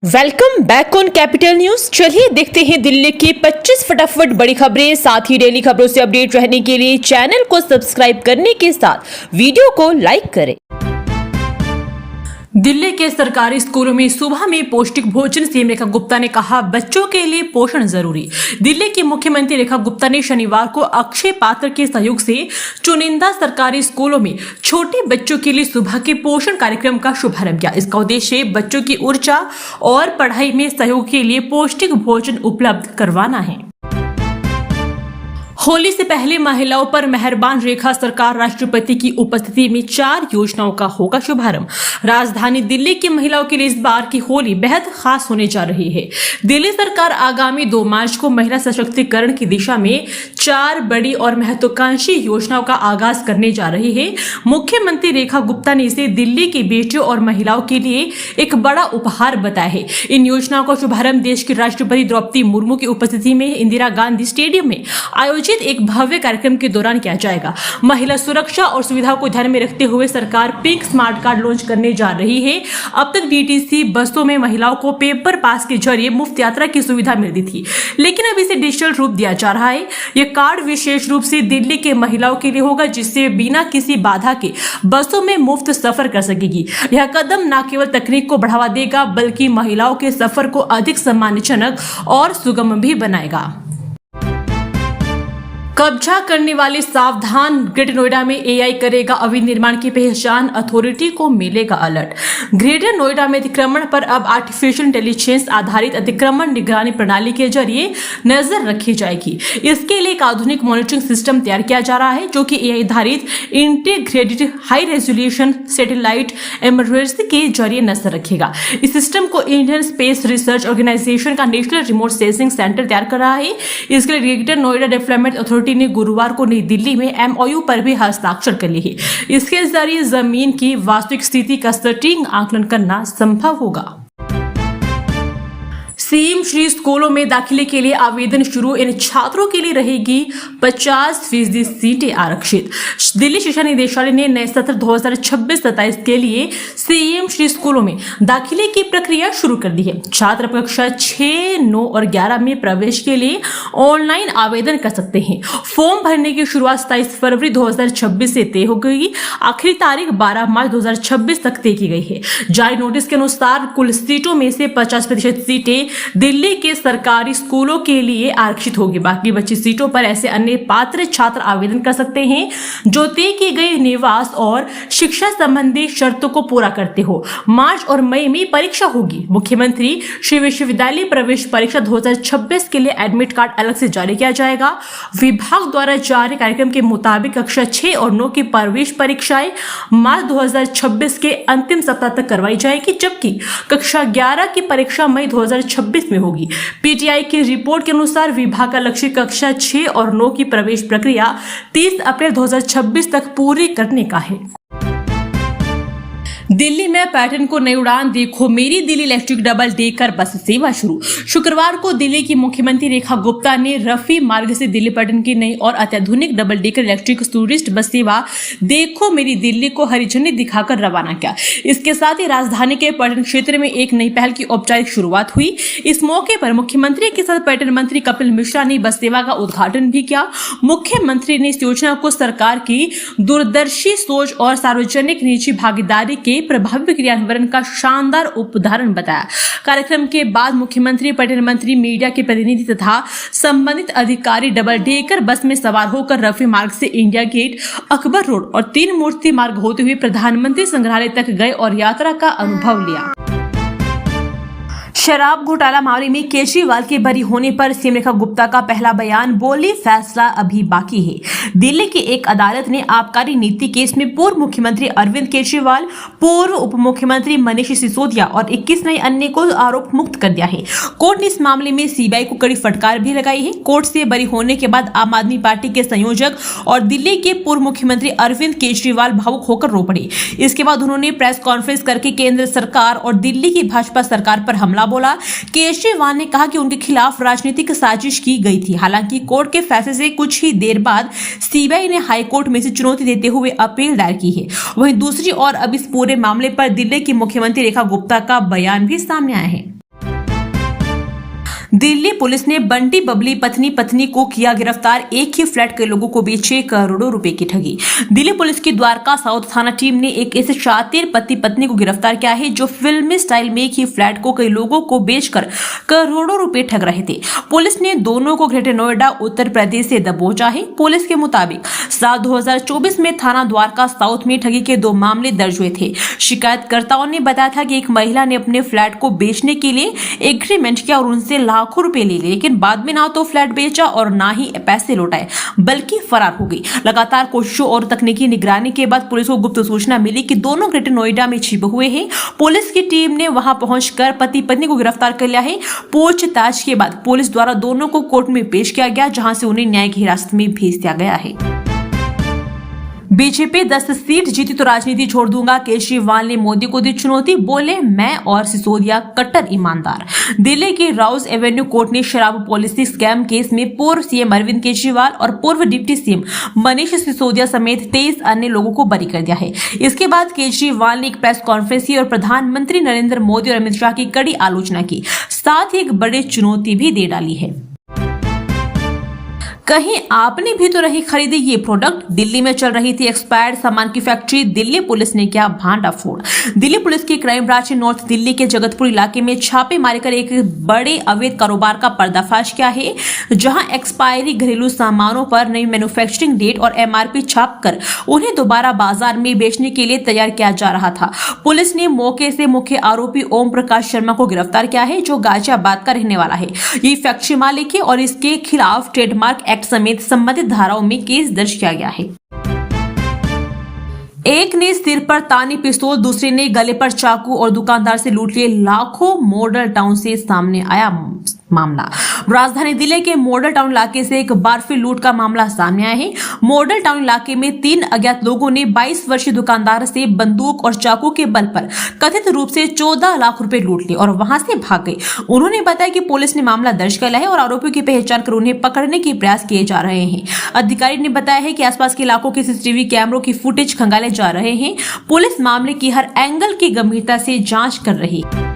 Welcome back on capital news. चलिए देखते हैं दिल्ली की 25 फटाफट बड़ी खबरें। साथ ही डेली खबरों से अपडेट रहने के लिए चैनल को सब्सक्राइब करने के साथ वीडियो को लाइक करें। दिल्ली के सरकारी स्कूलों में सुबह में पौष्टिक भोजन, सीएम रेखा गुप्ता ने कहा, बच्चों के लिए पोषण जरूरी। दिल्ली की मुख्यमंत्री रेखा गुप्ता ने शनिवार को अक्षय पात्र के सहयोग से चुनिंदा सरकारी स्कूलों में छोटे बच्चों के लिए सुबह के पोषण कार्यक्रम का शुभारंभ किया। इसका उद्देश्य बच्चों की ऊर्जा और पढ़ाई में सहयोग के लिए पौष्टिक भोजन उपलब्ध करवाना है। होली से पहले महिलाओं पर मेहरबान रेखा सरकार राष्ट्रपति की उपस्थिति में 4 योजनाओं का होगा शुभारंभ। राजधानी दिल्ली की महिलाओं के लिए इस बार की होली बेहद खास होने जा रही है। दिल्ली सरकार आगामी 2 मार्च को महिला सशक्तिकरण की दिशा में 4 बड़ी और महत्वाकांक्षी योजनाओं का आगाज करने जा रही है। मुख्यमंत्री रेखा गुप्ता ने इसे दिल्ली की बेटियों और महिलाओं के लिए एक बड़ा उपहार बताया है। इन योजनाओं का शुभारंभ देश की राष्ट्रपति द्रौपदी मुर्मू की उपस्थिति में इंदिरा गांधी स्टेडियम में आयोजित एक भव्य कार्यक्रम के दौरान किया जाएगा। महिला सुरक्षा और सुविधा को ध्यान में रखते हुए सरकार पिंक स्मार्ट कार्ड लॉन्च करने जा रही है। अब तक डीटीसी बसों में महिलाओं को पेपर पास के जरिए मुफ्त यात्रा की सुविधा मिलती थी, लेकिन अब इसे डिजिटल रूप दिया जा रहा है। यह कार्ड विशेष रूप से दिल्ली के महिलाओं के लिए होगा, जिससे बिना किसी बाधा के बसों में मुफ्त सफर कर सकेगी। यह कदम न केवल तकनीक को बढ़ावा देगा, बल्कि महिलाओं के सफर को अधिक सम्मानजनक और सुगम भी बनाएगा। कब्जा करने वाले सावधान, ग्रेटर नोएडा में एआई करेगा अवैध निर्माण की पहचान, अथॉरिटी को मिलेगा अलर्ट। ग्रेटर नोएडा में अतिक्रमण पर अब आर्टिफिशियल इंटेलिजेंस आधारित अतिक्रमण निगरानी प्रणाली के जरिए नजर रखी जाएगी। इसके लिए एक आधुनिक मॉनिटरिंग सिस्टम तैयार किया जा रहा है, जो कि एआई आधारित integrated high resolution satellite imagery के जरिए नजर रखेगा। इस सिस्टम को इंडियन स्पेस रिसर्च ऑर्गेनाइजेशन का नेशनल रिमोट सेंसिंग सेंटर तैयार कर रहा है। इसके लिए ग्रेटर नोएडा डेवलपमेंट अथॉरिटी ने गुरुवार को नई दिल्ली में एमओयू पर भी हस्ताक्षर कर लिए हैं। इसके जरिए जमीन की वास्तविक स्थिति का सटीक आकलन करना संभव होगा। सीएम श्री स्कूलों में दाखिले के लिए आवेदन शुरू। इन छात्रों के लिए रहेगी 50% सीटें आरक्षित। दिल्ली शिक्षा निदेशालय ने नए सत्र 2026-27 के लिए सीएम श्री स्कूलों में दाखिले की प्रक्रिया शुरू कर दी है। छात्र कक्षा 6, 9 और 11 में प्रवेश के लिए ऑनलाइन आवेदन कर सकते हैं। फॉर्म भरने की शुरुआत 27 फरवरी 2026 से तय हो गई। आखिरी तारीख 12 मार्च 2026 तक तय की गई है। जारी नोटिस के अनुसार कुल सीटों में से 50% सीटें दिल्ली के सरकारी स्कूलों के लिए आरक्षित होगी। बाकी बची सीटों पर ऐसे अन्य पात्र छात्र आवेदन कर सकते हैं जो तय की गई निवास और शिक्षा संबंधी शर्तों को पूरा करते हो। मार्च और मई में परीक्षा होगी। मुख्यमंत्री श्री विश्वविद्यालय प्रवेश परीक्षा 2026 के लिए एडमिट कार्ड अलग से जारी किया जाएगा। विभाग द्वारा जारी कार्यक्रम के मुताबिक कक्षा 6 और 9 की प्रवेश परीक्षाएं मार्च 2026 के अंतिम सप्ताह तक करवाई जाएगी, जबकि कक्षा 11 की परीक्षा मई 2026 में होगी। पीटीआई की रिपोर्ट के अनुसार विभाग का लक्ष्य कक्षा 6 और 9 की प्रवेश प्रक्रिया 30 अप्रैल 2026 तक पूरी करने का है। दिल्ली में पर्यटन को नई उड़ान, देखो मेरी Delhi electric double decker bus सेवा शुरू। शुक्रवार को दिल्ली की मुख्यमंत्री रेखा गुप्ता ने रफी मार्ग से दिल्ली पर्यटन की नई और अत्याधुनिक double decker electric tourist bus सेवा देखो मेरी दिल्ली को हरी झंडी दिखाकर रवाना किया। इसके साथ ही राजधानी के पर्यटन क्षेत्र में एक नई पहल की औपचारिक शुरुआत हुई। इस मौके पर मुख्यमंत्री के साथ पर्यटन मंत्री कपिल मिश्रा ने बस सेवा का उद्घाटन भी किया। मुख्यमंत्री ने इस योजना को सरकार की दूरदर्शी सोच और सार्वजनिक निजी भागीदारी के प्रभावी क्रियान्वयन का शानदार उदाहरण बताया। कार्यक्रम के बाद मुख्यमंत्री, पर्यटन मंत्री, मीडिया के प्रतिनिधि तथा संबंधित अधिकारी डबल डेकर बस में सवार होकर रफी मार्ग से इंडिया गेट, अकबर रोड और 3 मूर्ति मार्ग होते हुए प्रधानमंत्री संग्रहालय तक गए और यात्रा का अनुभव लिया। शराब घोटाला मामले में केजरीवाल के बरी होने पर सीएम रेखा गुप्ता का पहला बयान, बोली फैसला अभी बाकी है। दिल्ली की एक अदालत ने आबकारी नीति केस में पूर्व मुख्यमंत्री अरविंद केजरीवाल, पूर्व उप मुख्यमंत्री मनीष सिसोदिया और 21 नए अन्य को आरोप मुक्त कर दिया है। कोर्ट ने इस मामले में सीबीआई को कड़ी फटकार भी लगाई है। कोर्ट से बरी होने के बाद आम आदमी पार्टी के संयोजक और दिल्ली के पूर्व मुख्यमंत्री अरविंद केजरीवाल भावुक होकर रो पड़े। इसके बाद उन्होंने प्रेस कॉन्फ्रेंस करके केंद्र सरकार और दिल्ली की भाजपा सरकार पर हमला बोला। केजरीवाल ने कहा कि उनके खिलाफ राजनीतिक साजिश की गई थी। हालांकि कोर्ट के फैसले से कुछ ही देर बाद सीबीआई ने हाईकोर्ट में से चुनौती देते हुए अपील दायर की है। वहीं दूसरी ओर अब इस पूरे मामले पर दिल्ली की मुख्यमंत्री रेखा गुप्ता का बयान भी सामने आया है। दिल्ली पुलिस ने बंटी बबली पत्नी को किया गिरफ्तार। एक ही फ्लैट के लोगों को बेचे करोड़ों रुपए की ठगी। दिल्ली पुलिस की द्वारका साउथ थाना टीम ने एक ऐसे शातिर पति को गिरफ्तार किया है जो फिल्मी स्टाइल में एक ही फ्लैट को कई लोगों को बेचकर करोड़ों रुपए ठग रहे थे। पुलिस ने दोनों को ग्रेटर नोएडा उत्तर प्रदेश से दबोचा है। पुलिस के मुताबिक साल 2024 में थाना द्वारका साउथ में ठगी के 2 मामले दर्ज हुए थे। शिकायतकर्ताओं ने बताया था कि एक महिला ने अपने फ्लैट को बेचने के लिए एग्रीमेंट किया और उनसे लाखों रुपए ले लिए, लेकिन बाद में ना तो फ्लैट बेचा और ना ही पैसे लौटाए बल्कि फरार हो गई। लगातार कोशिशों और तकनीकी निगरानी के बाद पुलिस को गुप्त सूचना मिली कि दोनों ग्रेटर नोएडा में छिपे हुए हैं। पुलिस की टीम ने वहां पहुंचकर पति पत्नी को गिरफ्तार कर लिया है। पूछताछ के बाद पुलिस द्वारा दोनों को कोर्ट में पेश किया गया, जहां से उन्हें न्यायिक हिरासत में भेज दिया गया है। बीजेपी 10 सीट जीती तो राजनीति छोड़ दूंगा, केजरीवाल ने मोदी को दी चुनौती। बोले मैं और सिसोदिया कट्टर ईमानदार। दिल्ली की राउज एवेन्यू कोर्ट ने शराब पॉलिसी स्कैम केस में पूर्व सीएम अरविंद केजरीवाल और पूर्व डिप्टी सीएम मनीष सिसोदिया समेत 23 अन्य लोगों को बरी कर दिया है। इसके बाद केजरीवाल ने एक प्रेस कॉन्फ्रेंस की और प्रधानमंत्री नरेंद्र मोदी और अमित शाह की कड़ी आलोचना की, साथ ही एक बड़ी चुनौती भी दे डाली है। कहीं आपने भी तो नहीं खरीदी ये प्रोडक्ट। दिल्ली में चल रही थी एक्सपायर्ड सामान की फैक्ट्री। दिल्ली पुलिस ने किया भांडाफोड़। दिल्ली पुलिस की क्राइम ब्रांच ने नॉर्थ दिल्ली के जगतपुर इलाके में छापे मारकर एक बड़े अवैध कारोबार का पर्दाफाश किया है, जहां एक्सपायरी घरेलू सामानों पर नई मैन्युफैक्चरिंग डेट और एमआरपी छापकर उन्हें दोबारा बाजार में बेचने के लिए तैयार किया जा रहा था। पुलिस ने मौके से मुख्य आरोपी ओम प्रकाश शर्मा को गिरफ्तार किया है, जो गाजियाबाद का रहने वाला है। ये फैक्ट्री मालिक है और इसके खिलाफ ट्रेडमार्क एक्ट समेत संबंधित धाराओं में केस दर्ज किया गया है। एक ने सिर पर तानी पिस्तौल, दूसरे ने गले पर चाकू और दुकानदार से लूट लिए लाखों। मॉडल टाउन से सामने आया मामला। राजधानी दिल्ली के मॉडल टाउन इलाके से एक बार फिर लूट का मामला सामने आया है। मॉडल टाउन इलाके में 3 अज्ञात लोगों ने 22 वर्षीय दुकानदार से बंदूक और चाकू के बल पर कथित रूप से 14 लाख रुपए लूट लिए और वहां से भाग गए। उन्होंने बताया कि पुलिस ने मामला दर्ज कर लिया है और आरोपियों की पहचान कर उन्हें पकड़ने के प्रयास किए जा रहे हैं। अधिकारी ने बताया है कि आसपास के इलाकों के सीसीटीवी कैमरों की फुटेज खंगाले जा रहे हैं। पुलिस मामले की हर एंगल की गंभीरता से जांच कर रही है।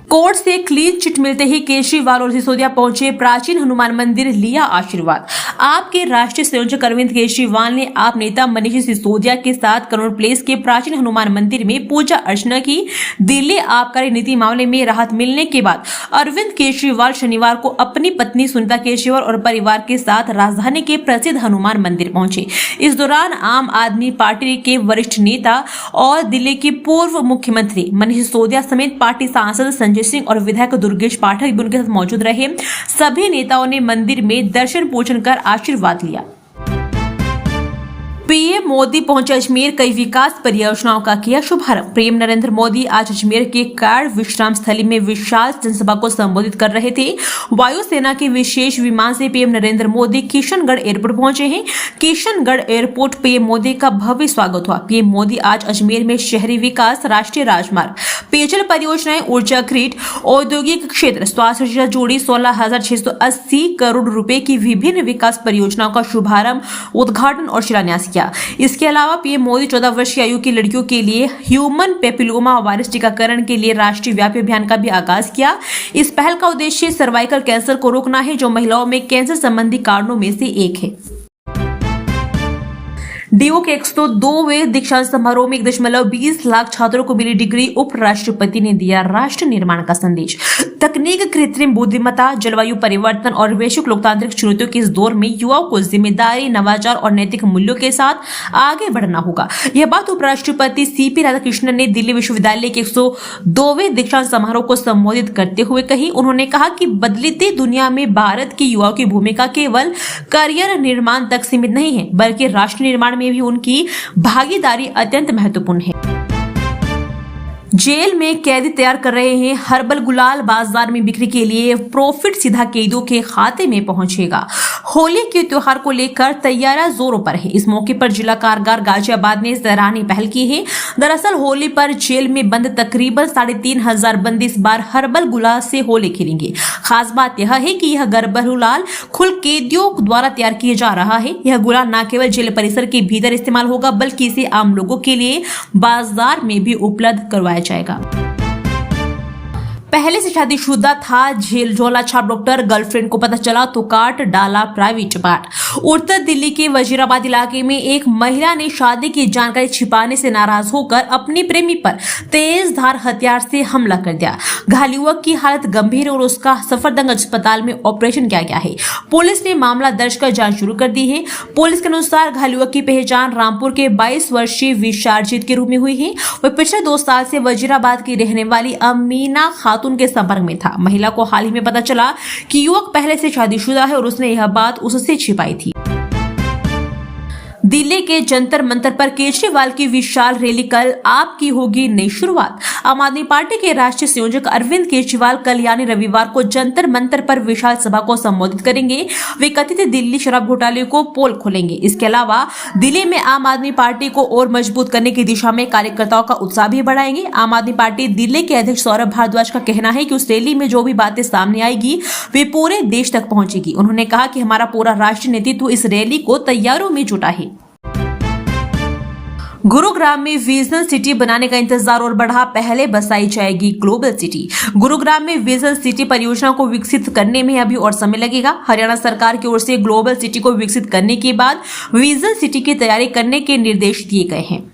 कोर्ट से क्लीन चिट मिलते ही केजरीवाल और सिसोदिया पहुंचे प्राचीन हनुमान मंदिर, लिया आशीर्वाद। आपके राष्ट्रीय संयोजक अरविंद केजरीवाल ने आप नेता मनीष सिसोदिया के साथ कनॉट प्लेस के प्राचीन हनुमान मंदिर में पूजा अर्चना की। दिल्ली आबकारी नीति मामले में राहत मिलने के बाद अरविंद केजरीवाल शनिवार को अपनी पत्नी सुनीता केजरीवाल और परिवार के साथ राजधानी के प्रसिद्ध हनुमान मंदिर पहुंचे। इस दौरान आम आदमी पार्टी के वरिष्ठ नेता और दिल्ली के पूर्व मुख्यमंत्री मनीष सिसोदिया समेत पार्टी सांसद संजय सिंह और विधायक दुर्गेश पाठक भी उनके साथ मौजूद रहे। सभी नेताओं ने मंदिर में दर्शन पूजन कर आशीर्वाद लिया। पीएम मोदी पहुंचे अजमेर, कई विकास परियोजनाओं का किया शुभारंभ। पीएम नरेंद्र मोदी आज अजमेर के कार्ड विश्राम स्थली में विशाल जनसभा को संबोधित कर रहे थे। वायुसेना के विशेष विमान से पीएम नरेंद्र मोदी किशनगढ़ एयरपोर्ट पहुंचे हैं। किशनगढ़ एयरपोर्ट पीएम मोदी का भव्य स्वागत हुआ। पीएम मोदी आज अजमेर में शहरी विकास, राष्ट्रीय राजमार्ग, पेयजल परियोजनाएं, ऊर्जा ग्रिड, औद्योगिक क्षेत्र, स्वास्थ्य से जुड़ी 16,680 करोड़ रुपए की विभिन्न विकास परियोजनाओं का शुभारंभ, उद्घाटन और शिलान्यास किया। इसके अलावा पीएम मोदी 14 वर्ष की आयु की लड़कियों के लिए ह्यूमन पेपिलोमा वायरस टीकाकरण के लिए राष्ट्रीय व्यापी अभियान का भी आगाज किया। इस पहल का उद्देश्य सर्वाइकल कैंसर को रोकना है, जो महिलाओं में कैंसर संबंधी कारणों में से एक है। डीयू के 102वें दीक्षांत समारोह में 1.20 लाख छात्रों को मिली डिग्री। उपराष्ट्रपति ने दिया राष्ट्र निर्माण का संदेश। तकनीक, कृत्रिम बुद्धिमत्ता, जलवायु परिवर्तन और वैश्विक लोकतांत्रिक चुनौतियों के इस दौर में युवाओं को जिम्मेदारी, नवाचार और नैतिक मूल्यों के साथ आगे बढ़ना होगा। यह बात उपराष्ट्रपति सीपी राधाकृष्णन ने दिल्ली विश्वविद्यालय के 102वें दीक्षांत समारोह को संबोधित करते हुए कही। उन्होंने कहा कि बदलती दुनिया में भारत के युवाओं की भूमिका केवल करियर निर्माण तक सीमित नहीं है, बल्कि राष्ट्र निर्माण में भी उनकी भागीदारी अत्यंत महत्वपूर्ण है। जेल में कैदी तैयार कर रहे हैं हर्बल गुलाल, बाजार में बिक्री के लिए। प्रॉफिट सीधा कैदियों के खाते में पहुंचेगा। होली के त्योहार को लेकर तैयारियां जोरों पर है। इस मौके पर जिला कारागार गाजियाबाद ने सराहनीय पहल की है। दरअसल होली पर जेल में बंद तकरीबन 3,500 बंदी इस बार हर्बल गुलाल से होली खेलेंगे। खास बात यह है कि यह हर्बल गुलाल खुद कैदियों द्वारा तैयार किया जा रहा है। यह गुलाल न केवल जेल परिसर के भीतर इस्तेमाल होगा, बल्कि इसे आम लोगों के लिए बाजार में भी उपलब्ध करवाया जाएगा। पहले से शादीशुदा था, जेल झोला छाप डॉक्टर, गर्लफ्रेंड को पता चला तो काट डाला प्राइवेट पार्ट। उत्तर दिल्ली के वजीराबाद इलाके में एक महिला ने शादी की जानकारी छिपाने से नाराज होकर अपनी प्रेमी पर तेज धार हथियार से हमला कर दिया। घायल युवक की हालत गंभीर है और उसका सफदरजंग अस्पताल में ऑपरेशन किया गया है। पुलिस ने मामला दर्ज कर जांच शुरू कर दी है। पुलिस के अनुसार घायल युवक की पहचान रामपुर के 22 वर्षीय विशारजीत के रूप में हुई है। वह पिछले 2 साल से वजीराबाद की रहने वाली अमीना खातून के संपर्क में था। महिला को हाल ही में पता चला कि युवक पहले से शादीशुदा है और उसने यह बात उससे छिपाई थी। दिल्ली के जंतर मंतर पर केजरीवाल की विशाल रैली, कल आपकी होगी नई शुरुआत। आम आदमी पार्टी के राष्ट्रीय संयोजक अरविंद केजरीवाल कल यानी रविवार को जंतर मंतर पर विशाल सभा को संबोधित करेंगे। वे कथित दिल्ली शराब घोटाले को पोल खोलेंगे। इसके अलावा दिल्ली में आम आदमी पार्टी को और मजबूत करने की दिशा में कार्यकर्ताओं का उत्साह भी बढ़ाएंगे। आम आदमी पार्टी दिल्ली के अध्यक्ष सौरभ भारद्वाज का कहना है कि उस रैली में जो भी बातें सामने आएगी वे पूरे देश तक पहुंचेगी। उन्होंने कहा कि हमारा पूरा राष्ट्रीय नेतृत्व इस रैली को तैयारियों में जुटा है। गुरुग्राम में विजन सिटी बनाने का इंतजार और बढ़ा, पहले बसाई जाएगी ग्लोबल सिटी। गुरुग्राम में विजन सिटी परियोजना को विकसित करने में अभी और समय लगेगा। हरियाणा सरकार की ओर से ग्लोबल सिटी को विकसित करने के बाद विजन सिटी की तैयारी करने के निर्देश दिए गए हैं।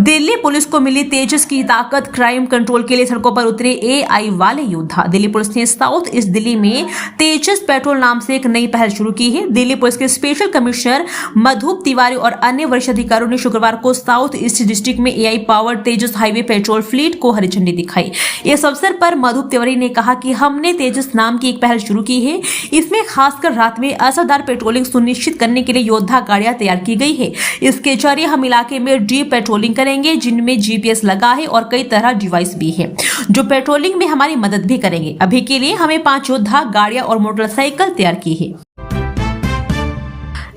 दिल्ली पुलिस को मिली तेजस की ताकत, क्राइम कंट्रोल के लिए सड़कों पर उतरे एआई वाले योद्धा। दिल्ली पुलिस ने साउथ ईस्ट दिल्ली में तेजस पेट्रोल नाम से एक नई पहल शुरू की है। दिल्ली पुलिस के स्पेशल कमिश्नर मधुप तिवारी और अन्य वरिष्ठ अधिकारियों ने शुक्रवार को साउथ ईस्ट डिस्ट्रिक्ट में एआई पावर्ड तेजस हाईवे पेट्रोल फ्लीट को हरी झंडी दिखाई। इस अवसर पर मधुप तिवारी ने कहा कि हमने तेजस नाम की एक पहल शुरू की है। इसमें खासकर रात में असरदार पेट्रोलिंग सुनिश्चित करने के लिए योद्धा गाड़ियां तैयार की गई है। इसके जरिए हम इलाके में डीप पेट्रोलिंग करेंगे, जिनमें जीपीएस लगा है और कई तरह डिवाइस भी है जो पेट्रोलिंग में हमारी मदद भी करेंगे। अभी के लिए हमें 5 योद्धा गाड़ियां और मोटरसाइकिल तैयार की है।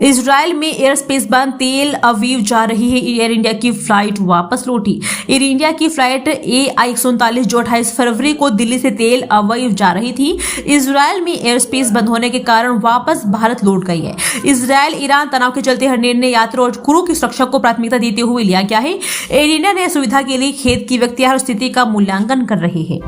इजराइल में एयर स्पेस बंद, तेल अवीव जा रही है एयर इंडिया की फ्लाइट वापस लौटी। एयर इंडिया की फ्लाइट AI-139 जो 28 फरवरी को दिल्ली से तेल अवीव जा रही थी, इजराइल में एयर स्पेस बंद होने के कारण वापस भारत लौट गई है। इजराइल ईरान तनाव के चलते हर निर्णय यात्रियों और क्रू की सुरक्षा को प्राथमिकता देते हुए लिया गया है। एयर इंडिया ने सुविधा के लिए खेद की व्यक्ति हर स्थिति का मूल्यांकन कर रही है।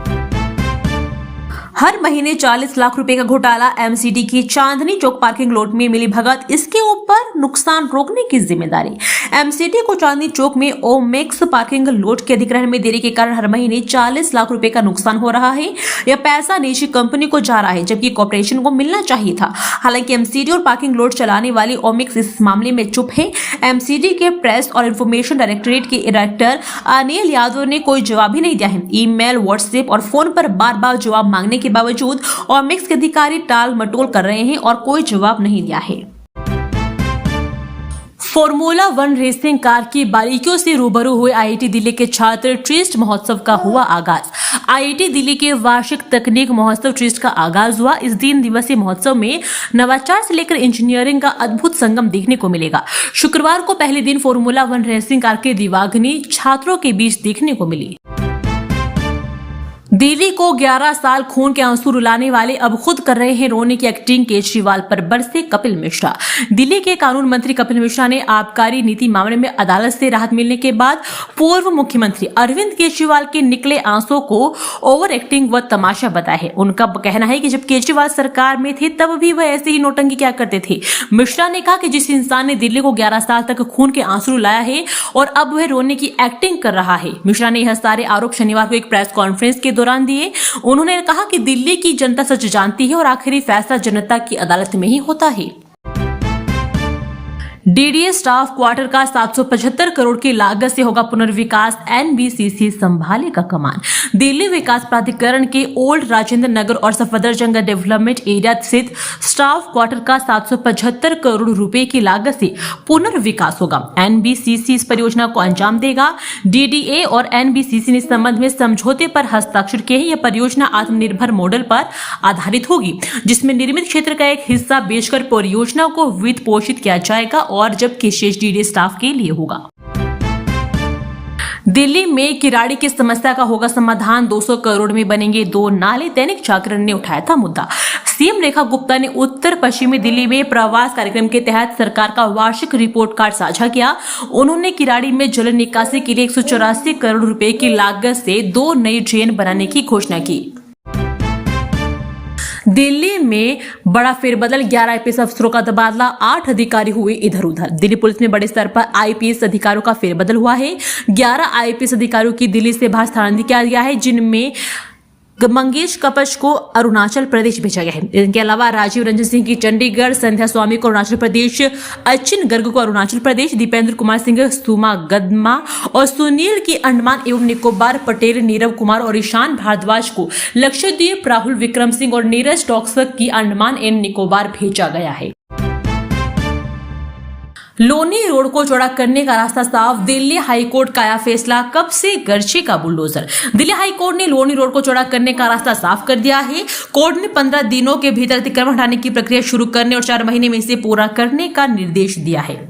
हर महीने 40 लाख रुपए का घोटाला, एमसीडी की चांदनी चौक पार्किंग लॉट में मिली भगत, इसके ऊपर नुकसान रोकने की जिम्मेदारी। एमसीडी को चांदनी चौक में ओमेक्स पार्किंग लॉट के अधिग्रहण में देरी के कारण हर महीने 40 लाख रुपए का नुकसान हो रहा है। यह पैसा निजी कंपनी को जा रहा है जबकि कॉर्पोरेशन को मिलना चाहिए था। हालांकि एमसीडी और पार्किंग लॉट चलाने वाली ओमेक्स इस मामले में चुप है। एमसीडी के प्रेस और इंफॉर्मेशन डायरेक्टरेट के डायरेक्टर अनिल यादव ने कोई जवाब ही नहीं दिया है। ईमेल, व्हाट्सएप और फोन पर बार बार जवाब मांगने के बावजूद ओमेक्स के अधिकारी टाल मटोल कर रहे हैं और कोई जवाब नहीं दिया है। फॉर्मूला 1 रेसिंग कार की बारीकियों से रूबरू हुए आईआईटी दिल्ली के छात्र, ट्विस्ट महोत्सव का हुआ आगाज। आईआईटी दिल्ली के वार्षिक तकनीक महोत्सव ट्विस्ट का आगाज हुआ। इस 3 दिवसीय महोत्सव में नवाचार से लेकर इंजीनियरिंग का अद्भुत संगम देखने को मिलेगा। शुक्रवार को पहले दिन फॉर्मूला 1 रेसिंग कार की दिवागनी छात्रों के बीच देखने को मिली। दिल्ली को 11 साल खून के आंसू रुलाने वाले अब खुद कर रहे हैं रोने की एक्टिंग, केजरीवाल पर बरसे कपिल मिश्रा। दिल्ली के कानून मंत्री कपिल मिश्रा ने आबकारी नीति मामले में अदालत से राहत मिलने के बाद पूर्व मुख्यमंत्री अरविंद केजरीवाल के निकले आंसू को ओवर एक्टिंग व तमाशा बताया है। उनका कहना है कि जब केजरीवाल सरकार में थे तब भी वह ऐसे ही नौटंकी क्या करते थे। मिश्रा ने कहा कि जिस इंसान ने दिल्ली को 11 साल तक खून के आंसू रुलाया है और अब वह रोने की एक्टिंग कर रहा है। मिश्रा ने यह सारे आरोप शनिवार को एक प्रेस कॉन्फ्रेंस के दौरान दिए। उन्होंने कहा कि दिल्ली की जनता सच जानती है और आखिरी फैसला जनता की अदालत में ही होता है। डीडीए स्टाफ क्वार्टर का 775 करोड़ की लागत से होगा पुनर्विकास, एनबीसीसी संभालेगा कमान। दिल्ली विकास प्राधिकरण के ओल्ड राजेंद्र नगर और सफदरजंग डेवलपमेंट एरिया स्थित स्टाफ क्वार्टर का 775 करोड़ रुपए की लागत से पुनर्विकास होगा। एनबीसीसी इस परियोजना को अंजाम देगा। डीडीए और एनबीसीसी ने इस संबंध में समझौते पर हस्ताक्षर किए हैं। यह परियोजना आत्मनिर्भर मॉडल पर आधारित होगी, जिसमें निर्मित क्षेत्र का एक हिस्सा बेचकर परियोजना को वित्त पोषित किया जाएगा और जबकि शेष डीडीए स्टाफ के लिए होगा। दिल्ली में किराड़ी की समस्या का होगा समाधान, 200 करोड़ में बनेंगे 2 नाले, दैनिक जागरण ने उठाया था मुद्दा। सीएम रेखा गुप्ता ने उत्तर उत्तर पश्चिमी दिल्ली में प्रवास कार्यक्रम के तहत सरकार का वार्षिक रिपोर्ट कार्ड साझा किया। उन्होंने किराड़ी में जल निकासी के लिए 184 करोड़ रुपए की लागत से 2 नई ड्रेन बनाने की घोषणा की। दिल्ली में बड़ा फेरबदल, 11 आईपीएस अफसरों का तबादला, 8 अधिकारी हुए इधर उधर। दिल्ली पुलिस में बड़े स्तर पर आईपीएस अधिकारियों का फेरबदल हुआ है। 11 आईपीएस अधिकारियों की दिल्ली से बाहर स्थानांतरित किया गया है, जिनमें मंगेश कपच को अरुणाचल प्रदेश भेजा गया है। इनके अलावा राजीव रंजन सिंह की चंडीगढ़, संध्या स्वामी को अरुणाचल प्रदेश, अचिन गर्ग को अरुणाचल प्रदेश, दीपेंद्र कुमार सिंह सुमा गदमा और सुनील की अंडमान एवं निकोबार, पटेल नीरव कुमार और ईशान भारद्वाज को लक्षद्वीप, राहुल विक्रम सिंह और नीरज टॉक्सक की अंडमान एवं निकोबार भेजा गया है। लोनी रोड को चौड़ा करने का रास्ता साफ, दिल्ली हाईकोर्ट का आया फैसला, कब से गरजेगा बुलडोजर। दिल्ली हाईकोर्ट ने लोनी रोड को चौड़ा करने का रास्ता साफ कर दिया है। कोर्ट ने 15 दिनों के भीतर अतिक्रमण हटाने की प्रक्रिया शुरू करने और 4 महीने में इसे पूरा करने का निर्देश दिया है।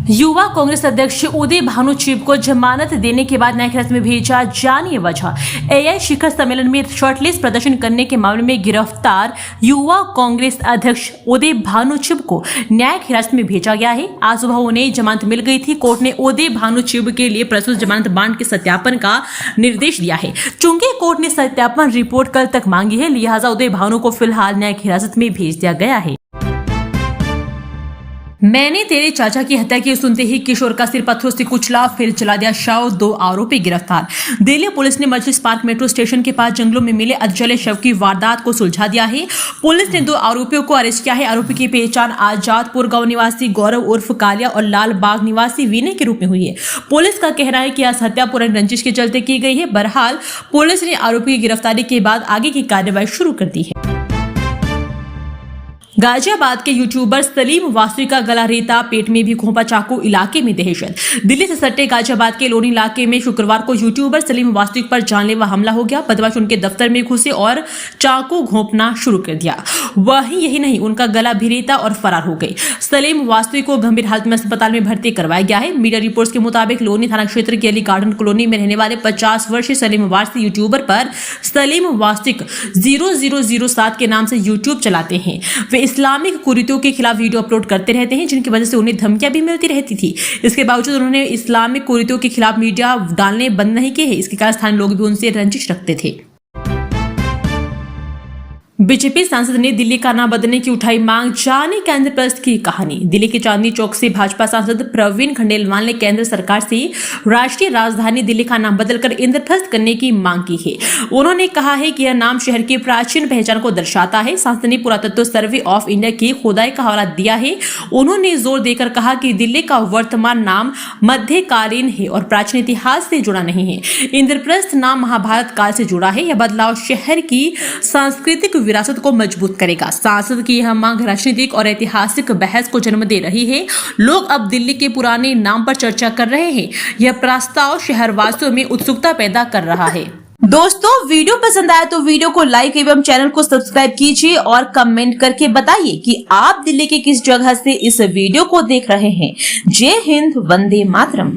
युवा कांग्रेस अध्यक्ष उदय भानु चिब को जमानत देने के बाद न्यायिक हिरासत में भेजा, जानिए वजह। एआई शिखर सम्मेलन में शर्टलेस प्रदर्शन करने के मामले में गिरफ्तार युवा कांग्रेस अध्यक्ष उदय भानु चिब को न्यायिक हिरासत में भेजा गया है। आज सुबह उन्हें जमानत मिल गई थी। कोर्ट ने उदय भानु चिब के लिए प्रस्तुत जमानत बांड के सत्यापन का निर्देश दिया है। चूंकि कोर्ट ने सत्यापन रिपोर्ट कल तक मांगी है, लिहाजा उदय भानु को फिलहाल न्यायिक हिरासत में भेज दिया गया है। मैंने तेरे चाचा की हत्या की सुनते ही किशोर का सिर पत्थरों से कुचला, फिर जला दिया शव, 2 आरोपी गिरफ्तार। दिल्ली पुलिस ने मजलिस पार्क मेट्रो स्टेशन के पास जंगलों में मिले अधजले शव की वारदात को सुलझा दिया है। पुलिस ने 2 आरोपियों को अरेस्ट किया है। आरोपी की पहचान आजादपुर गांव निवासी गौरव उर्फ कालिया और लाल बाग निवासी विनय के रूप में हुई है। पुलिस का कहना है कि यह हत्या पुरानी रंजिश के चलते की गई है। बहरहाल पुलिस ने आरोपी की गिरफ्तारी के बाद आगे की कार्रवाई शुरू कर दी है। गाजियाबाद के यूट्यूबर सलीम वास्तवी का गला रेता, पेट में भी घोंपा चाकू, इलाके में दहशत। दिल्ली से सटे गाजियाबाद के लोनी इलाके में शुक्रवार को यूट्यूबर सलीम वास्तवी पर जानलेवा हमला हो गया। बदमाश उनके दफ्तर में घुसे और चाकू घोंपना शुरू कर दिया। वहीं यही नहीं, उनका गला भी रेता और फरार हो गए। सलीम वास्तवी को गंभीर हालत में अस्पताल में भर्ती करवाया गया है। मीडिया रिपोर्ट्स के मुताबिक लोनी थाना क्षेत्र के अली गार्डन कॉलोनी में रहने वाले 50 वर्षीय सलीम वास्तवी यूट्यूबर पर सलीम वास्तविक 0007 के नाम से यूट्यूब चलाते हैं। वे इस्लामिक कुरीतियों के खिलाफ वीडियो अपलोड करते रहते हैं, जिनकी वजह से उन्हें धमकियां भी मिलती रहती थी। इसके बावजूद उन्होंने इस्लामिक कुरीतियों के खिलाफ मीडिया डालने बंद नहीं किए हैं। इसके कारण स्थानीय लोग भी उनसे रंजिश रखते थे। बीजेपी सांसद ने दिल्ली का नाम बदलने की उठाई मांग, जाने केंद्र प्रस्थ की कहानी। दिल्ली के चांदनी चौक से भाजपा सांसद प्रवीण खंडेलवाल ने केंद्र सरकार से राष्ट्रीय राजधानी दिल्ली का नाम बदलकर इंद्रप्रस्थ करने की मांग की है। उन्होंने कहा है कि यह नाम शहर की प्राचीन पहचान को दर्शाता है। सांसद ने पुरातत्व सर्वे ऑफ इंडिया की खुदाई का हवाला दिया है। उन्होंने जोर देकर कहा कि दिल्ली का वर्तमान नाम मध्यकालीन है और प्राचीन इतिहास से जुड़ा नहीं है। इंद्रप्रस्थ नाम महाभारत काल से जुड़ा है। यह बदलाव शहर की सांस्कृतिक विरासत को मजबूत करेगा। सांसद की यह मांग राजनीतिक और ऐतिहासिक बहस को जन्म दे रही है। लोग अब दिल्ली के पुराने नाम पर चर्चा कर रहे हैं। यह प्रस्ताव शहरवासियों में उत्सुकता पैदा कर रहा है। दोस्तों, वीडियो पसंद आया तो वीडियो को लाइक एवं चैनल को सब्सक्राइब कीजिए और कमेंट करके बताइए कि आप दिल्ली के किस जगह से इस वीडियो को देख रहे हैं। जय हिंद, वंदे मातरम।